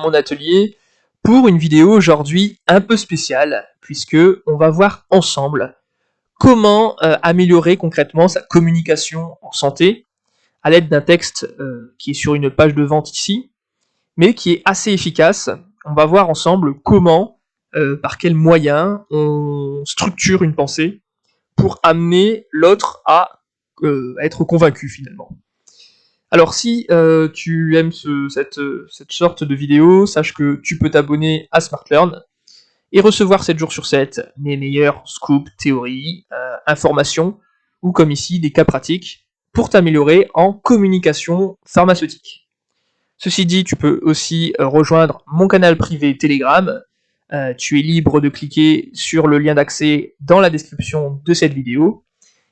mon atelier pour une vidéo aujourd'hui un peu spéciale, puisque on va voir ensemble comment améliorer concrètement sa communication en santé à l'aide d'un texte qui est sur une page de vente ici, mais qui est assez efficace. On va voir ensemble comment, par quels moyens, on structure une pensée pour amener l'autre à être convaincu finalement. Alors si tu aimes cette sorte de vidéo, sache que tu peux t'abonner à SmartLearn et recevoir 7 jours sur 7 mes meilleurs scoops, théories, informations, ou comme ici, des cas pratiques pour t'améliorer en communication pharmaceutique. Ceci dit, tu peux aussi rejoindre mon canal privé Telegram. Tu es libre de cliquer sur le lien d'accès dans la description de cette vidéo.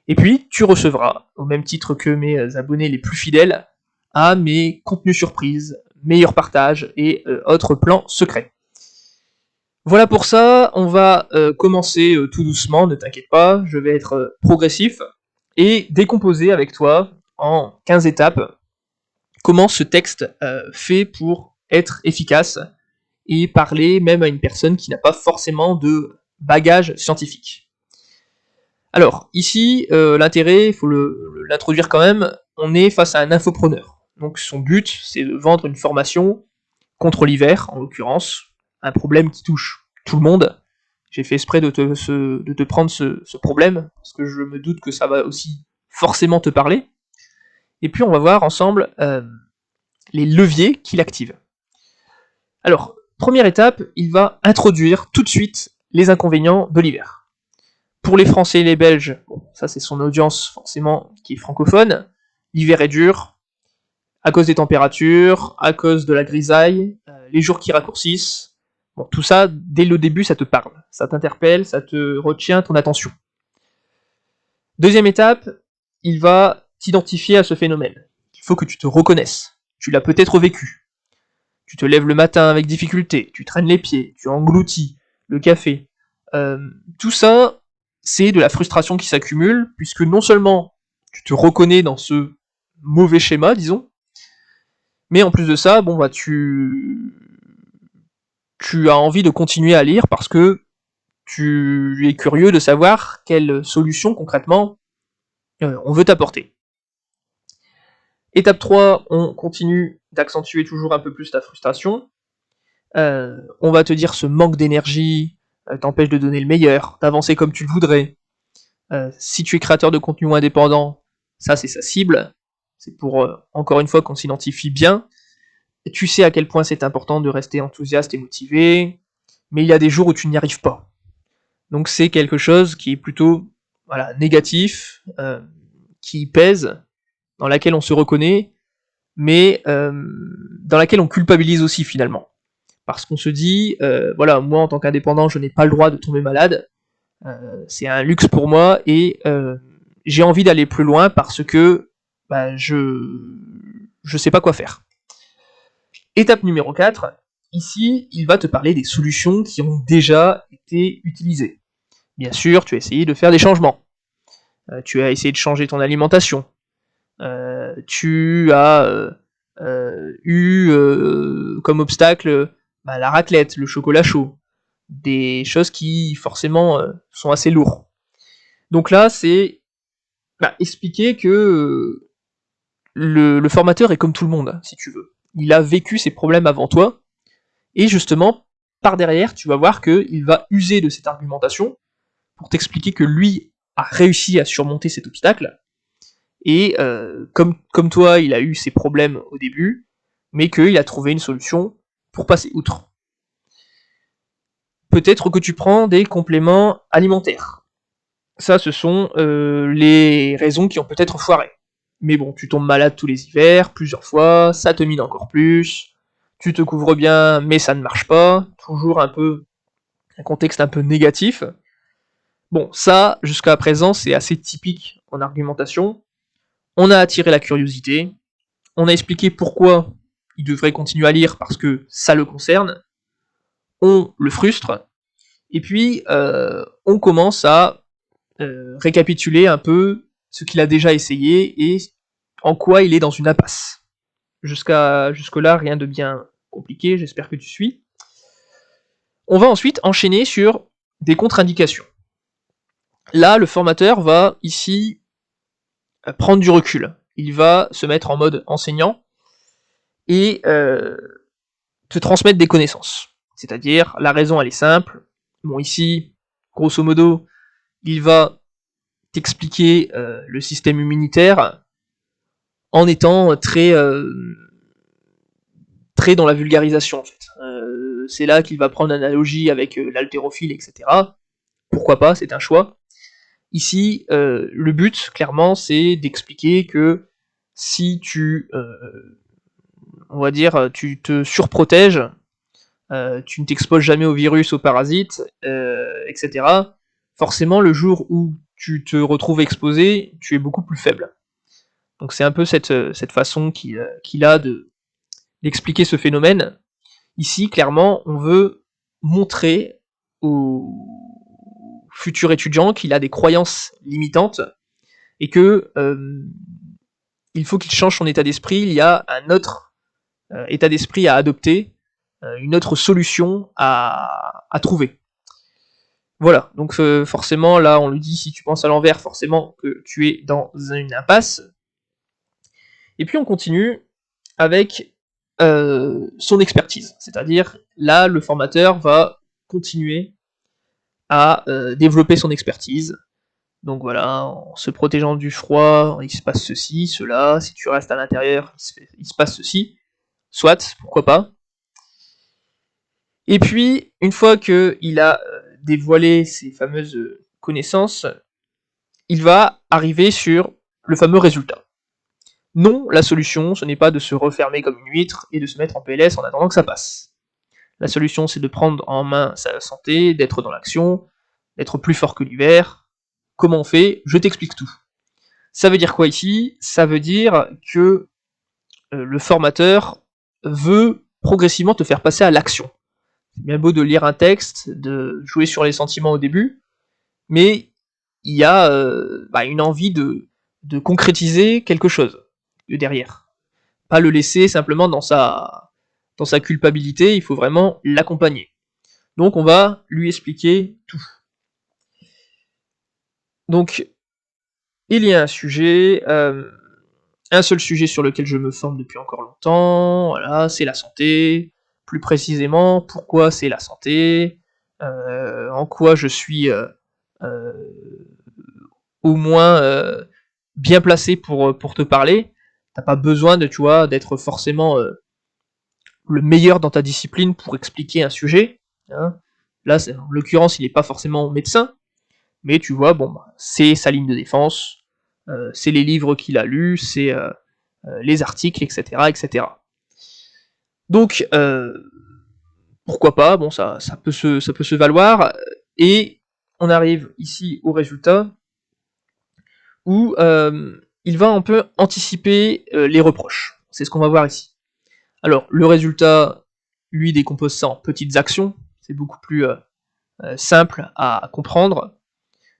Et puis, tu recevras, au même titre que mes abonnés les plus fidèles, à mes contenus surprises, meilleurs partages et autres plans secrets. Voilà pour ça, on va commencer tout doucement, ne t'inquiète pas, je vais être progressif et décomposer avec toi en 15 étapes comment ce texte fait pour être efficace et parler même à une personne qui n'a pas forcément de bagage scientifique. Alors, ici, l'intérêt, il faut l'introduire quand même, on est face à un infopreneur. Donc son but, c'est de vendre une formation contre l'hiver, en l'occurrence, un problème qui touche tout le monde. J'ai fait exprès de te prendre ce problème, parce que je me doute que ça va aussi forcément te parler. Et puis on va voir ensemble les leviers qu'il active. Alors, première étape, il va introduire tout de suite les inconvénients de l'hiver. Pour les Français et les Belges, bon, ça c'est son audience forcément qui est francophone, l'hiver est dur, à cause des températures, à cause de la grisaille, les jours qui raccourcissent, bon, tout ça, dès le début, ça te parle, ça t'interpelle, ça te retient ton attention. Deuxième étape, il va t'identifier à ce phénomène. Il faut que tu te reconnaisses, tu l'as peut-être vécu. Tu te lèves le matin avec difficulté, tu traînes les pieds, tu engloutis le café. Tout ça, c'est de la frustration qui s'accumule, puisque non seulement tu te reconnais dans ce mauvais schéma, disons, mais en plus de ça, bon bah tu as envie de continuer à lire parce que tu es curieux de savoir quelle solution concrètement on veut t'apporter. Étape 3, on continue d'accentuer toujours un peu plus ta frustration. On va te dire ce manque d'énergie t'empêche de donner le meilleur, d'avancer comme tu le voudrais. Si tu es créateur de contenu indépendant, ça c'est sa cible. C'est pour, encore une fois, qu'on s'identifie bien. Et tu sais à quel point c'est important de rester enthousiaste et motivé, mais il y a des jours où tu n'y arrives pas. Donc c'est quelque chose qui est plutôt voilà, négatif, qui pèse, dans laquelle on se reconnaît, mais dans laquelle on culpabilise aussi finalement. Parce qu'on se dit, voilà, moi en tant qu'indépendant, je n'ai pas le droit de tomber malade, c'est un luxe pour moi, et j'ai envie d'aller plus loin parce que bah, je sais pas quoi faire. Étape numéro 4, ici, il va te parler des solutions qui ont déjà été utilisées. Bien sûr, tu as essayé de faire des changements. Tu as essayé de changer ton alimentation. Tu as eu comme obstacle la raclette, le chocolat chaud. Des choses qui, forcément, sont assez lourdes. Donc là, c'est expliquer que le formateur est comme tout le monde, si tu veux. Il a vécu ses problèmes avant toi, et justement, par derrière, tu vas voir qu'il va user de cette argumentation pour t'expliquer que lui a réussi à surmonter cet obstacle, et comme toi, il a eu ses problèmes au début, mais qu'il a trouvé une solution pour passer outre. Peut-être que tu prends des compléments alimentaires. Ça, ce sont les raisons qui ont peut-être foiré. Mais bon, tu tombes malade tous les hivers, plusieurs fois, ça te mine encore plus, tu te couvres bien, mais ça ne marche pas, toujours un contexte un peu négatif. Bon, ça, jusqu'à présent, c'est assez typique en argumentation. On a attiré la curiosité, on a expliqué pourquoi il devrait continuer à lire parce que ça le concerne, on le frustre, et puis on commence à récapituler un peu ce qu'il a déjà essayé et en quoi il est dans une impasse. Jusque-là, rien de bien compliqué, j'espère que tu suis. On va ensuite enchaîner sur des contre-indications. Là, le formateur va ici prendre du recul. Il va se mettre en mode enseignant et te transmettre des connaissances. C'est-à-dire, la raison elle est simple. Bon, ici, grosso modo, il va t'expliquer le système immunitaire en étant très dans la vulgarisation en fait. C'est là qu'il va prendre l'analogie avec l'haltérophile, etc. Pourquoi pas, c'est un choix. Ici, le but, clairement, c'est d'expliquer que si tu, on va dire, tu te surprotèges, tu ne t'exposes jamais au virus, aux parasites, etc., forcément, le jour où tu te retrouves exposé, tu es beaucoup plus faible. Donc c'est un peu cette façon qu'il a d'expliquer ce phénomène. Ici, clairement, on veut montrer aux futurs étudiants qu'il a des croyances limitantes et que il faut qu'il change son état d'esprit. Il y a un autre état d'esprit à adopter, une autre solution à trouver. Voilà, donc forcément, là, on lui dit, si tu penses à l'envers, forcément que tu es dans une impasse. Et puis on continue avec son expertise, c'est-à-dire, là, le formateur va continuer à développer son expertise. Donc voilà, en se protégeant du froid, il se passe ceci, cela, si tu restes à l'intérieur, il se passe ceci, soit, pourquoi pas. Et puis, une fois qu'il a dévoilé ses fameuses connaissances, il va arriver sur le fameux résultat. Non, la solution, ce n'est pas de se refermer comme une huître et de se mettre en PLS en attendant que ça passe. La solution, c'est de prendre en main sa santé, d'être dans l'action, d'être plus fort que l'hiver. Comment on fait? Je t'explique tout. Ça veut dire quoi ici? Ça veut dire que le formateur veut progressivement te faire passer à l'action. C'est bien beau de lire un texte, de jouer sur les sentiments au début, mais il y a une envie de concrétiser quelque chose derrière. Pas le laisser simplement dans sa culpabilité, il faut vraiment l'accompagner. Donc on va lui expliquer tout. Donc, il y a un seul sujet sur lequel je me forme depuis encore longtemps, voilà, c'est la santé. Plus précisément, pourquoi c'est la santé, en quoi je suis au moins bien placé pour te parler. T'as pas besoin de, tu vois, d'être forcément le meilleur dans ta discipline pour expliquer un sujet. Hein. Là, en l'occurrence, il n'est pas forcément médecin, mais tu vois, bon, c'est sa ligne de défense, c'est les livres qu'il a lus, c'est les articles, etc., etc. Donc, pourquoi pas, bon, ça peut se valoir, et on arrive ici au résultat, où il va un peu anticiper les reproches. C'est ce qu'on va voir ici. Alors, le résultat, lui, décompose ça en petites actions, c'est beaucoup plus simple à comprendre.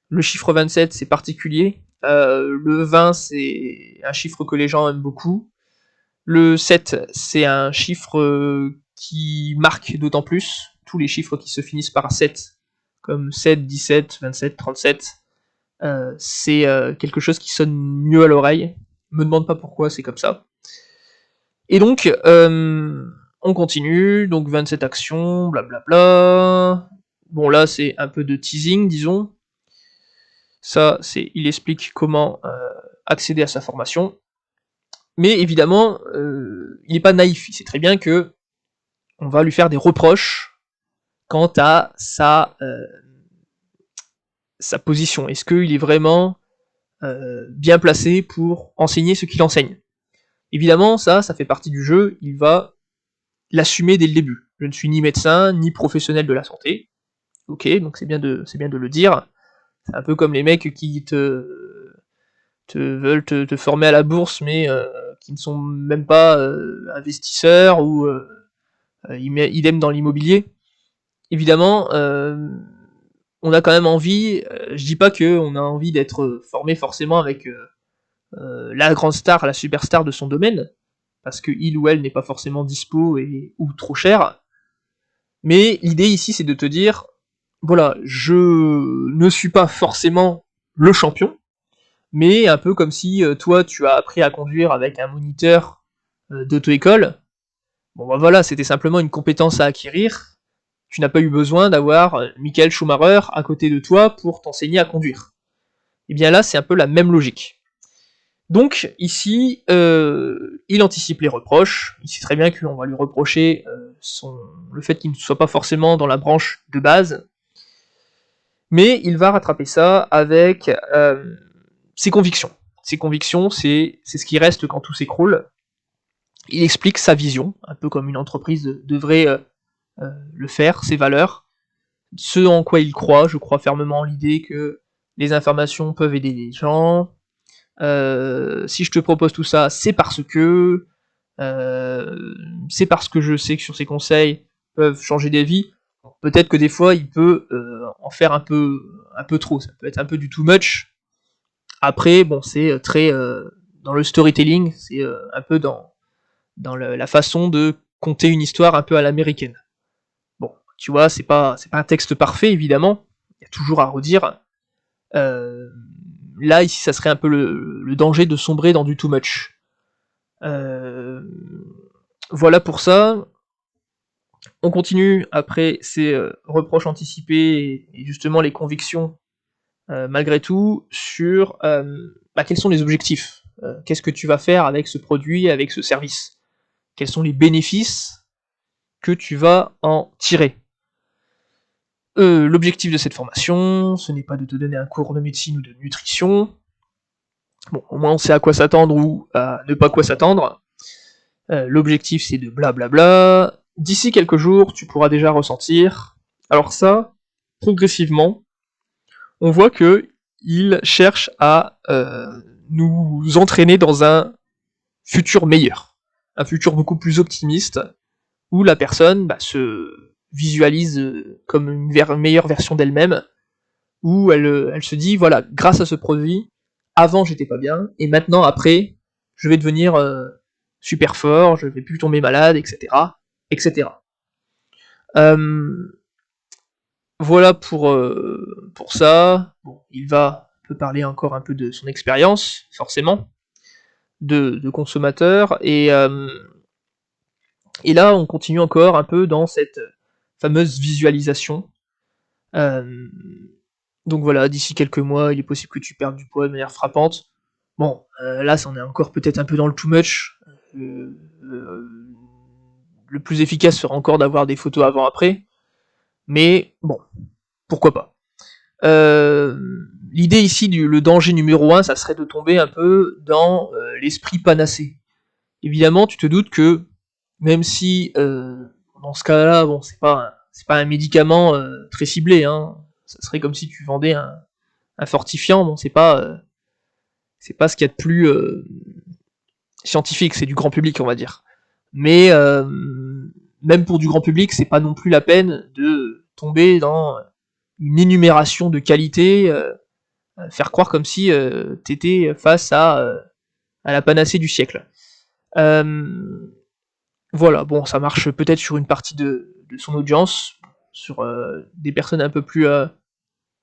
Le chiffre 27, c'est particulier. Le 20, c'est un chiffre que les gens aiment beaucoup. Le 7, c'est un chiffre qui marque d'autant plus. Tous les chiffres qui se finissent par 7, comme 7, 17, 27, 37, c'est quelque chose qui sonne mieux à l'oreille. Me demande pas pourquoi, c'est comme ça. Et donc, on continue, donc 27 actions, blablabla. Bon, là, c'est un peu de teasing, disons. Ça, c'est, il explique comment accéder à sa formation. Mais évidemment, il n'est pas naïf. Il sait très bien que on va lui faire des reproches quant à sa position. Est-ce qu'il est vraiment bien placé pour enseigner ce qu'il enseigne? Évidemment, ça fait partie du jeu. Il va l'assumer dès le début. Je ne suis ni médecin, ni professionnel de la santé. Ok, donc c'est bien de le dire. C'est un peu comme les mecs qui veulent te former à la bourse, mais qui ne sont même pas investisseurs, ou idem dans l'immobilier. Évidemment, on a quand même envie, je dis pas qu'on a envie d'être formé forcément avec la grande star, la superstar de son domaine, parce que il ou elle n'est pas forcément dispo ou trop cher. Mais l'idée ici, c'est de te dire, voilà, je ne suis pas forcément le champion, mais un peu comme si toi, tu as appris à conduire avec un moniteur d'auto-école. Bon bah voilà, c'était simplement une compétence à acquérir. Tu n'as pas eu besoin d'avoir Michael Schumacher à côté de toi pour t'enseigner à conduire. Et bien là, c'est un peu la même logique. Donc ici, il anticipe les reproches. Il sait très bien qu'on va lui reprocher le fait qu'il ne soit pas forcément dans la branche de base, mais il va rattraper ça avec ses convictions. Ses convictions, c'est ce qui reste quand tout s'écroule. Il explique sa vision, un peu comme une entreprise devrait le faire, ses valeurs, ce en quoi il croit. Je crois fermement en l'idée que les informations peuvent aider les gens. Si je te propose tout ça, c'est parce que je sais que sur ces conseils peuvent changer des vies. Peut-être que des fois, il peut en faire un peu trop. Ça peut être un peu du too much. Après, bon, c'est très dans le storytelling, c'est un peu dans la façon de conter une histoire un peu à l'américaine. Bon, tu vois, c'est pas un texte parfait, évidemment. Il y a toujours à redire. Là, ici, ça serait un peu le danger de sombrer dans du too much. Voilà pour ça. On continue après ces reproches anticipés et justement les convictions, malgré tout, sur quels sont les objectifs. Qu'est-ce que tu vas faire avec ce produit, avec ce service? Quels sont les bénéfices que tu vas en tirer? L'objectif de cette formation, ce n'est pas de te donner un cours de médecine ou de nutrition. Bon, au moins on sait à quoi s'attendre ou à ne pas quoi s'attendre. L'objectif c'est de blablabla. D'ici quelques jours, tu pourras déjà ressentir. Alors ça, progressivement, on voit que il cherche à nous entraîner dans un futur meilleur, un futur beaucoup plus optimiste, où la personne se visualise comme une meilleure version d'elle-même, où elle se dit, voilà, grâce à ce produit, avant j'étais pas bien, et maintenant, après, je vais devenir super fort, je vais plus tomber malade, etc. etc. Voilà pour ça. Bon, il va peut parler encore un peu de son expérience, forcément, de consommateur, et là on continue encore un peu dans cette fameuse visualisation. Euh, donc voilà, d'ici quelques mois, il est possible que tu perdes du poids de manière frappante. Bon, là, c'en est encore peut-être un peu dans le too much. Le plus efficace sera encore d'avoir des photos avant-après. Mais bon, pourquoi pas. L'idée ici, le danger numéro 1, ça serait de tomber un peu dans l'esprit panacée. Évidemment, tu te doutes que, même si, dans ce cas-là, bon, c'est pas un médicament très ciblé, hein. Ça serait comme si tu vendais un fortifiant, bon, c'est pas ce qu'il y a de plus scientifique, c'est du grand public, on va dire. Mais même pour du grand public, c'est pas non plus la peine de tomber dans une énumération de qualités, faire croire comme si t'étais face à la panacée du siècle. Voilà, bon, ça marche peut-être sur une partie de son audience, sur des personnes un peu plus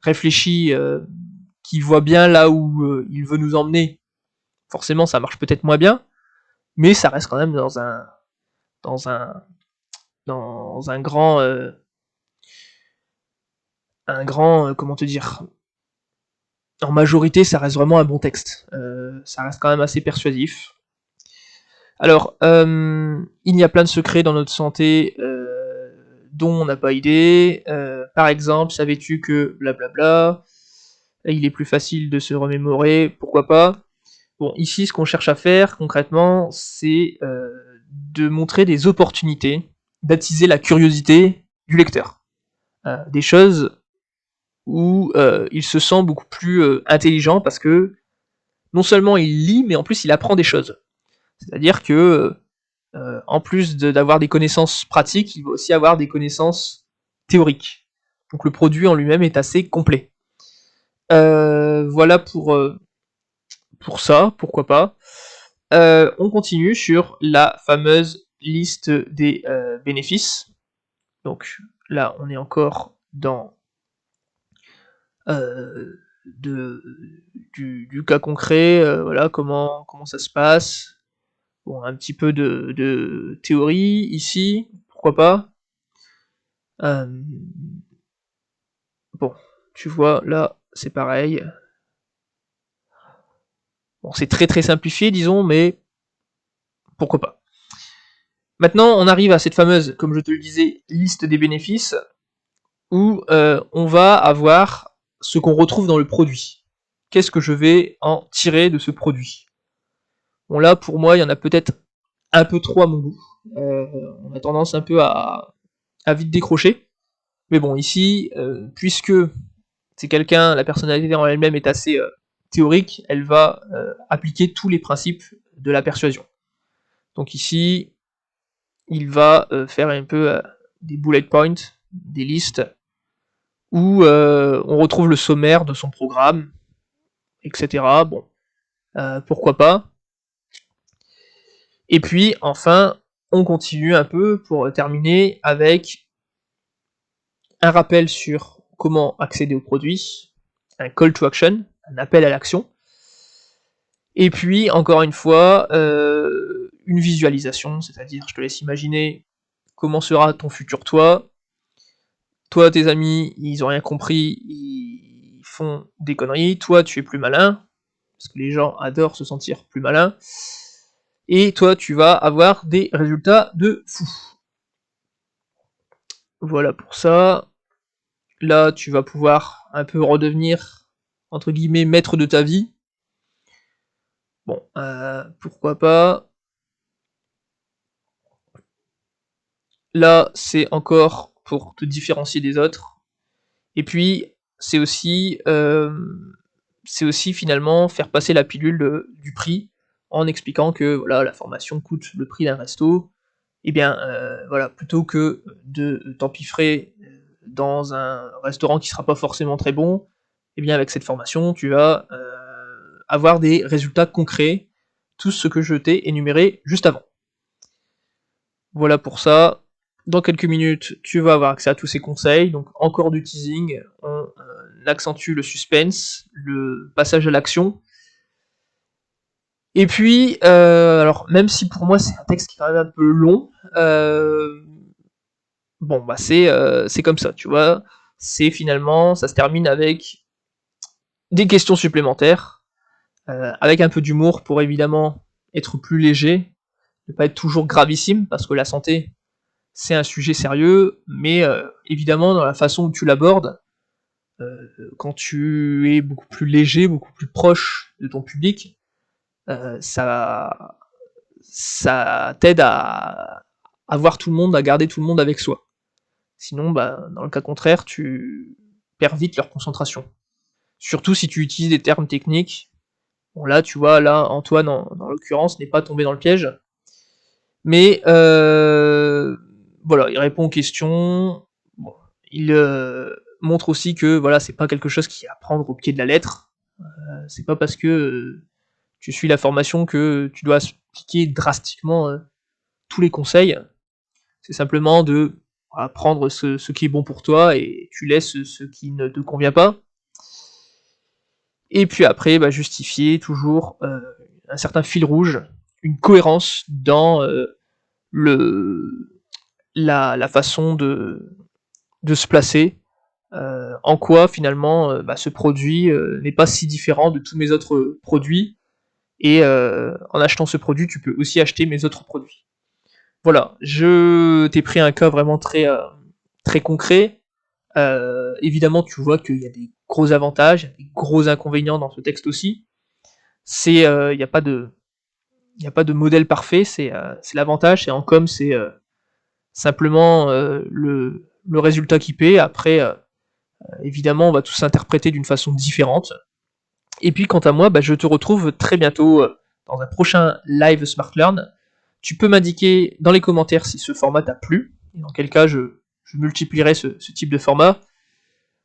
réfléchies, qui voient bien là où il veut nous emmener. Forcément, ça marche peut-être moins bien, mais ça reste quand même dans un, dans un grand, comment te dire, en majorité, ça reste vraiment un bon texte. Ça reste quand même assez persuasif. Alors, il y a plein de secrets dans notre santé dont on n'a pas idée. Par exemple, savais-tu que blablabla, il est plus facile de se remémorer, pourquoi pas. Bon, ici, ce qu'on cherche à faire concrètement, c'est de montrer des opportunités, d'attiser la curiosité du lecteur. Des choses où il se sent beaucoup plus intelligent parce que non seulement il lit, mais en plus il apprend des choses. C'est-à-dire que en plus d'avoir des connaissances pratiques, il va aussi avoir des connaissances théoriques. Donc le produit en lui-même est assez complet. Voilà pour ça, pourquoi pas. on continue sur la fameuse liste des bénéfices. Donc là, on est encore dans du cas concret, voilà comment ça se passe. Bon, un petit peu de théorie ici, pourquoi pas. Bon, tu vois, là, c'est pareil. Bon, c'est très simplifié, disons, mais pourquoi pas. Maintenant, on arrive à cette fameuse, comme je te le disais, liste des bénéfices, où on va avoir ce qu'on retrouve dans le produit. Qu'est-ce que je vais en tirer de ce produit? Bon, là, pour moi, il y en a peut-être un peu trop à mon goût. On a tendance un peu à vite décrocher. Mais bon, ici, puisque c'est quelqu'un, la personnalité en elle-même est assez théorique, elle va appliquer tous les principes de la persuasion. Donc ici, il va faire un peu des bullet points, des listes, où on retrouve le sommaire de son programme, etc. Bon, pourquoi pas. Et puis, enfin, on continue un peu pour terminer avec un rappel sur comment accéder au produit, un call to action, un appel à l'action, et puis, encore une fois, une visualisation, c'est-à-dire, je te laisse imaginer comment sera ton futur toi. Toi, tes amis, ils ont rien compris, ils font des conneries. Toi, tu es plus malin, parce que les gens adorent se sentir plus malin. Et toi, tu vas avoir des résultats de fou. Voilà pour ça. Là, tu vas pouvoir un peu redevenir, entre guillemets, maître de ta vie. Bon, pourquoi pas. Là, c'est encore pour te différencier des autres. Et puis, c'est aussi finalement faire passer la pilule du prix en expliquant que voilà, la formation coûte le prix d'un resto. Et bien, voilà, plutôt que de t'empiffrer dans un restaurant qui sera pas forcément très bon, et bien avec cette formation, tu vas avoir des résultats concrets, tout ce que je t'ai énuméré juste avant. Voilà pour ça. Dans quelques minutes, tu vas avoir accès à tous ces conseils. Donc encore du teasing, on accentue le suspense, le passage à l'action. Et puis, alors même si pour moi c'est un texte qui est quand même un peu long, bon bah c'est comme ça, tu vois. C'est finalement, ça se termine avec des questions supplémentaires, avec un peu d'humour pour évidemment être plus léger, ne pas être toujours gravissime, parce que la santé, c'est un sujet sérieux, mais évidemment, dans la façon où tu l'abordes, quand tu es beaucoup plus léger, beaucoup plus proche de ton public, ça, ça t'aide à voir tout le monde, à garder tout le monde avec soi. Sinon, bah, dans le cas contraire, tu perds vite leur concentration. Surtout si tu utilises des termes techniques. Bon là, tu vois, là, Antoine, dans l'occurrence, n'est pas tombé dans le piège. Mais voilà, il répond aux questions. Bon, il montre aussi que voilà, c'est pas quelque chose qui est à prendre au pied de la lettre. C'est pas parce que tu suis la formation que tu dois appliquer drastiquement tous les conseils. C'est simplement de voilà, prendre ce qui est bon pour toi et tu laisses ce qui ne te convient pas. Et puis après, bah, justifier toujours un certain fil rouge, une cohérence dans le la façon de se placer, en quoi finalement bah, ce produit n'est pas si différent de tous mes autres produits, et en achetant ce produit, tu peux aussi acheter mes autres produits. Voilà, je t'ai pris un cas vraiment très concret. Évidemment, tu vois qu'il y a des gros avantages, il y a des gros inconvénients dans ce texte aussi. Il n'y a pas de modèle parfait, c'est l'avantage, c'est en com, c'est simplement le résultat qui paie. Après, évidemment, on va tous s'interpréter d'une façon différente. Et puis, quant à moi, bah, je te retrouve très bientôt dans un prochain live Smart Learn. Tu peux m'indiquer dans les commentaires si ce format t'a plu, et dans quel cas je multiplierai ce type de format,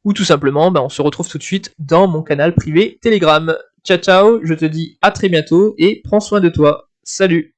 ou tout simplement, bah, on se retrouve tout de suite dans mon canal privé Telegram. Ciao ciao, je te dis à très bientôt et prends soin de toi. Salut!